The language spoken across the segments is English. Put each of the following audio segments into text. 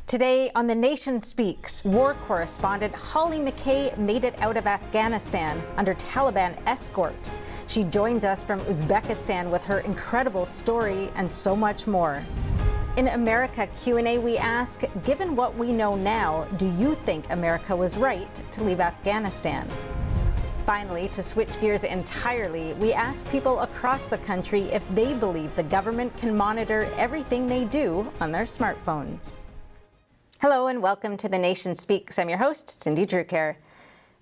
Today on The Nation Speaks, war correspondent Hollie McKay made it out of Afghanistan under Taliban escort. She joins us from Uzbekistan with her incredible story and so much more. In America Q&A, we ask, given what we know now, do you think America was right to leave Afghanistan? Finally, to switch gears entirely, we ask people across the country if they believe the government can monitor everything they do on their smartphones. Hello and welcome to The Nation Speaks. I'm your host, Cindy Drucare.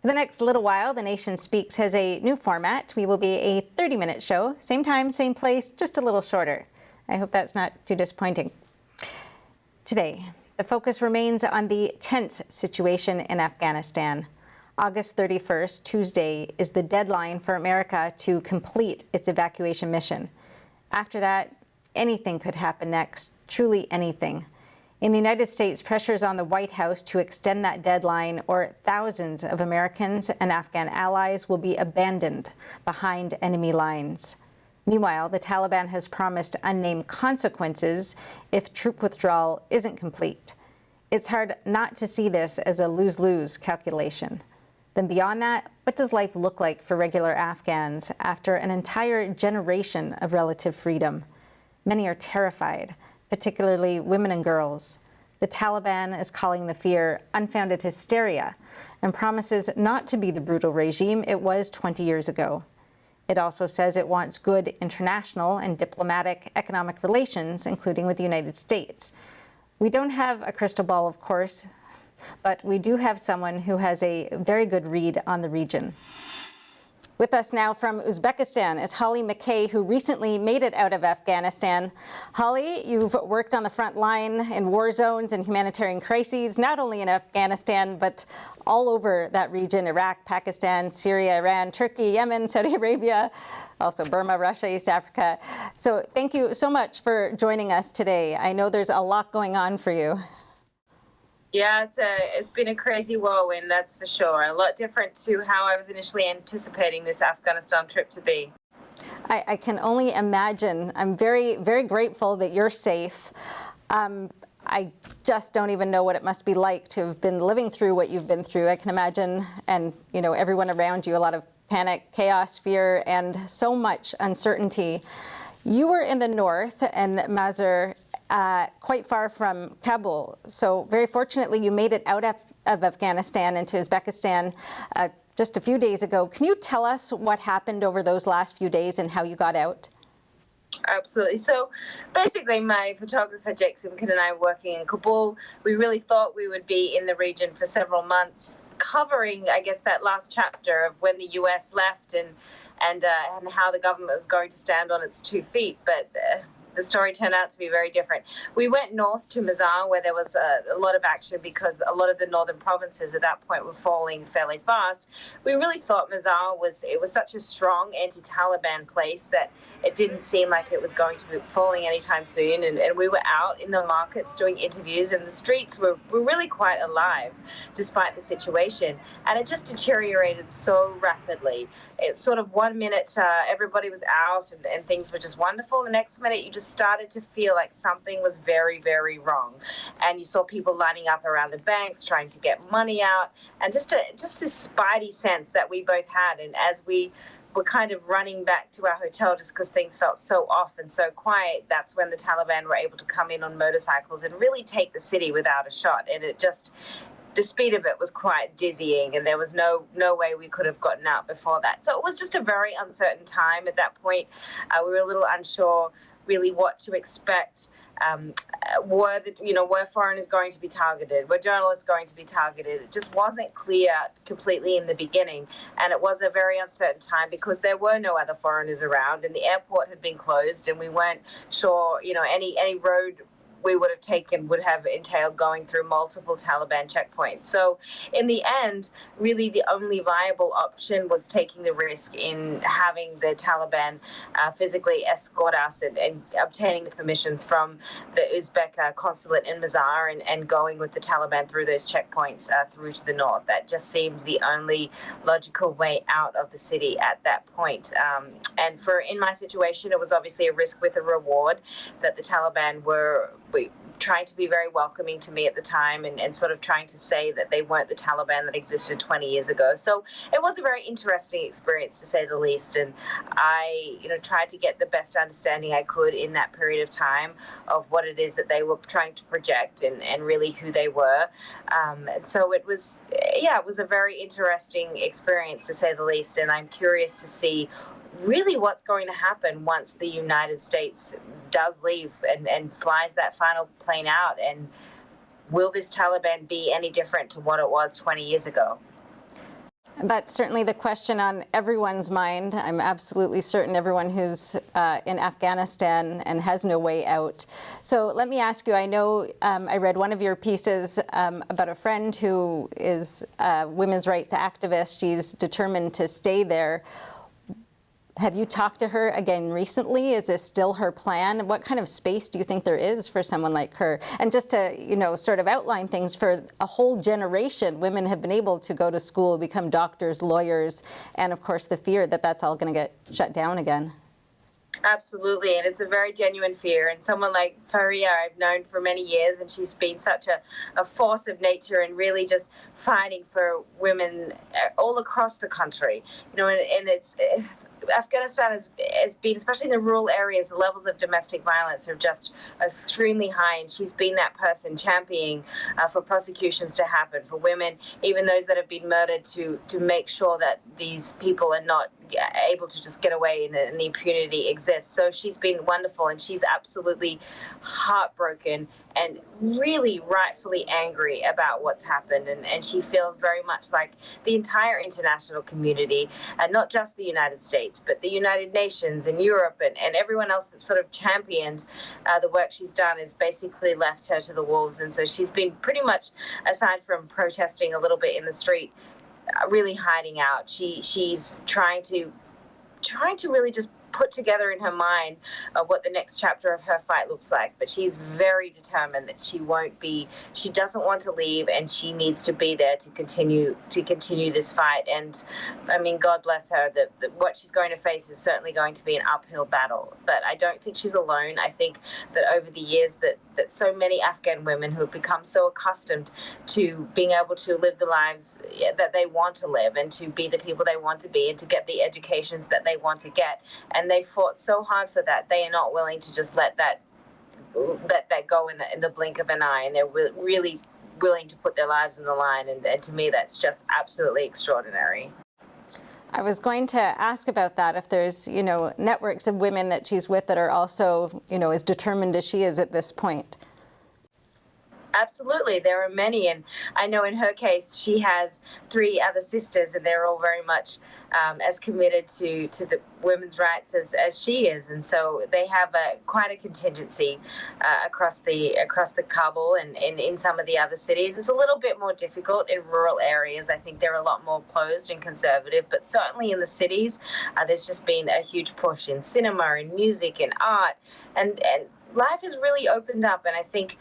For the next little while, The Nation Speaks has a new format. We will be a 30-minute show, same time, same place, just a little shorter. I hope that's not too disappointing. Today, the focus remains on the tense situation in Afghanistan. August 31st, Tuesday, is the deadline for America to complete its evacuation mission. After that, anything could happen next, truly anything. In the United States, pressure is on the White House to extend that deadline, or thousands of Americans and Afghan allies will be abandoned behind enemy lines. Meanwhile, the Taliban has promised unnamed consequences if troop withdrawal isn't complete. It's hard not to see this as a lose-lose calculation. Then beyond that, what does life look like for regular Afghans after an entire generation of relative freedom? Many are terrified, particularly women and girls. The Taliban is calling the fear unfounded hysteria and promises not to be the brutal regime it was 20 years ago. It also says it wants good international and diplomatic economic relations, including with the United States. We don't have a crystal ball, of course, but we do have someone who has a very good read on the region. With us now from Uzbekistan is Hollie McKay, who recently made it out of Afghanistan. Hollie, you've worked on the front line in war zones and humanitarian crises, not only in Afghanistan, but all over that region: Iraq, Pakistan, Syria, Iran, Turkey, Yemen, Saudi Arabia, also Burma, Russia, East Africa. So thank you so much for joining us today. I know there's a lot going on for you. Yeah, it's been a crazy whirlwind, that's for sure. A lot different to how I was initially anticipating this Afghanistan trip to be. I can only imagine. I'm very, very grateful that you're safe. I just don't even know what it must be like to have been living through what you've been through. I can imagine, and everyone around you, a lot of panic, chaos, fear, and so much uncertainty. You were in the north, and Mazar, quite far from Kabul. So very fortunately, you made it out of Afghanistan into Uzbekistan just a few days ago. Can you tell us what happened over those last few days and how you got out? Absolutely. So basically, my photographer, Jake Simkin, and I were working in Kabul. We really thought we would be in the region for several months, covering, I guess, that last chapter of when the U.S. left and how the government was going to stand on its 2 feet. But the story turned out to be very different. We went north to Mazar, where there was a lot of action because a lot of the northern provinces at that point were falling fairly fast. We really thought Mazar was such a strong anti-Taliban place that it didn't seem like it was going to be falling anytime soon. And we were out in the markets doing interviews, and the streets were really quite alive despite the situation. And it just deteriorated so rapidly. It's sort of 1 minute everybody was out and things were just wonderful. The next minute you just started to feel like something was very, very wrong. And you saw people lining up around the banks trying to get money out, and just this spidey sense that we both had. And as we were kind of running back to our hotel just because things felt so off and so quiet, that's when the Taliban were able to come in on motorcycles and really take the city without a shot. And the speed of it was quite dizzying, and there was no way we could have gotten out before that. So it was just a very uncertain time at that point. We were a little unsure really what to expect. Were foreigners going to be targeted? Were journalists going to be targeted? It just wasn't clear completely in the beginning, and it was a very uncertain time because there were no other foreigners around, and the airport had been closed, and we weren't sure, any road we would have taken would have entailed going through multiple Taliban checkpoints. So in the end, really the only viable option was taking the risk in having the Taliban physically escort us and obtaining the permissions from the Uzbek consulate in Mazar and going with the Taliban through those checkpoints through to the north. That just seemed the only logical way out of the city at that point. And in my situation, it was obviously a risk with a reward that the Taliban were trying to be very welcoming to me at the time, and sort of trying to say that they weren't the Taliban that existed 20 years ago. So it was a very interesting experience, to say the least. And I, tried to get the best understanding I could in that period of time of what it is that they were trying to project, and really who they were. And so it was a very interesting experience, to say the least. And I'm curious to see really what's going to happen once the United States does leave and flies that final plane out. And will this Taliban be any different to what it was 20 years ago? That's certainly the question on everyone's mind. I'm absolutely certain everyone who's in Afghanistan and has no way out. So let me ask you, I know I read one of your pieces about a friend who is a women's rights activist. She's determined to stay there. Have you talked to her again recently? Is this still her plan? What kind of space do you think there is for someone like her? And just to, sort of outline things, for a whole generation, women have been able to go to school, become doctors, lawyers, and of course the fear that that's all going to get shut down again. Absolutely, and it's a very genuine fear. And someone like Faria, I've known for many years, and she's been such a force of nature and really just fighting for women all across the country. And it's Afghanistan has been, especially in the rural areas, the levels of domestic violence are just extremely high, and she's been that person championing for prosecutions to happen for women, even those that have been murdered, to make sure that these people are not able to just get away and the impunity exists. So she's been wonderful, and she's absolutely heartbroken and really rightfully angry about what's happened. And she feels very much like the entire international community, and not just the United States, but the United Nations and Europe and everyone else that sort of championed the work she's done, has basically left her to the wolves. And so she's been pretty much, aside from protesting a little bit in the street, really hiding out. She's trying to really just put together in her mind what the next chapter of her fight looks like. But she's very determined that she doesn't want to leave, and she needs to be there to continue this fight. And I mean, God bless her, that what she's going to face is certainly going to be an uphill battle. But I don't think she's alone. I think that over the years that so many Afghan women who have become so accustomed to being able to live the lives that they want to live, and to be the people they want to be, and to get the educations that they want to get, and they fought so hard for that, they are not willing to just let that go in the blink of an eye, and they're really willing to put their lives on the line. And to me, that's just absolutely extraordinary. I was going to ask about that, if there's, networks of women that she's with that are also, as determined as she is at this point. Absolutely. There are many. And I know in her case, she has 3 other sisters, and they're all very much as committed to the women's rights as she is. And so they have quite a contingency across the Kabul and in some of the other cities. It's a little bit more difficult in rural areas. I think they're a lot more closed and conservative, but certainly in the cities, there's just been a huge push in cinema and music and art, and life has really opened up. And I think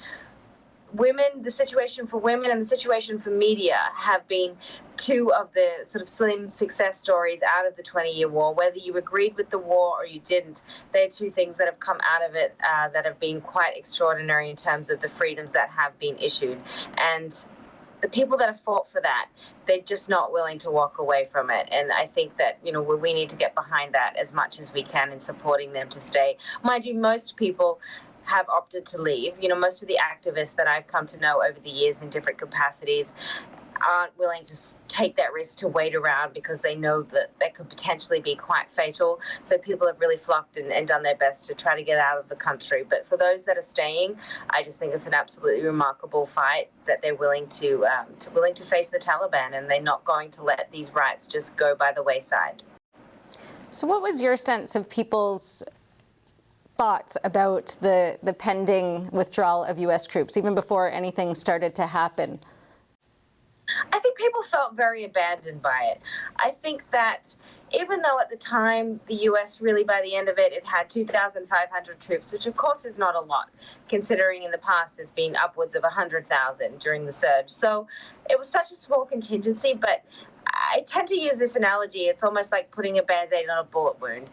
the situation for women and the situation for media have been 2 of the sort of slim success stories out of the 20-year war. Whether you agreed with the war or you didn't, they're 2 things that have come out of it that have been quite extraordinary in terms of the freedoms that have been issued. And the people that have fought for that, they're just not willing to walk away from it. And I think that, we need to get behind that as much as we can in supporting them to stay. Mind you, most people have opted to leave. Most of the activists that I've come to know over the years in different capacities aren't willing to take that risk to wait around, because they know that that could potentially be quite fatal. So people have really flocked and done their best to try to get out of the country. But for those that are staying, I just think it's an absolutely remarkable fight that they're willing to face the Taliban, and they're not going to let these rights just go by the wayside. So what was your sense of people's thoughts about the pending withdrawal of U.S. troops, even before anything started to happen? I think people felt very abandoned by it. I think that even though at the time the U.S. really, by the end of it, it had 2,500 troops, which of course is not a lot, considering in the past there's been upwards of 100,000 during the surge. So it was such a small contingency, but I tend to use this analogy. It's almost like putting a Band-Aid on a bullet wound.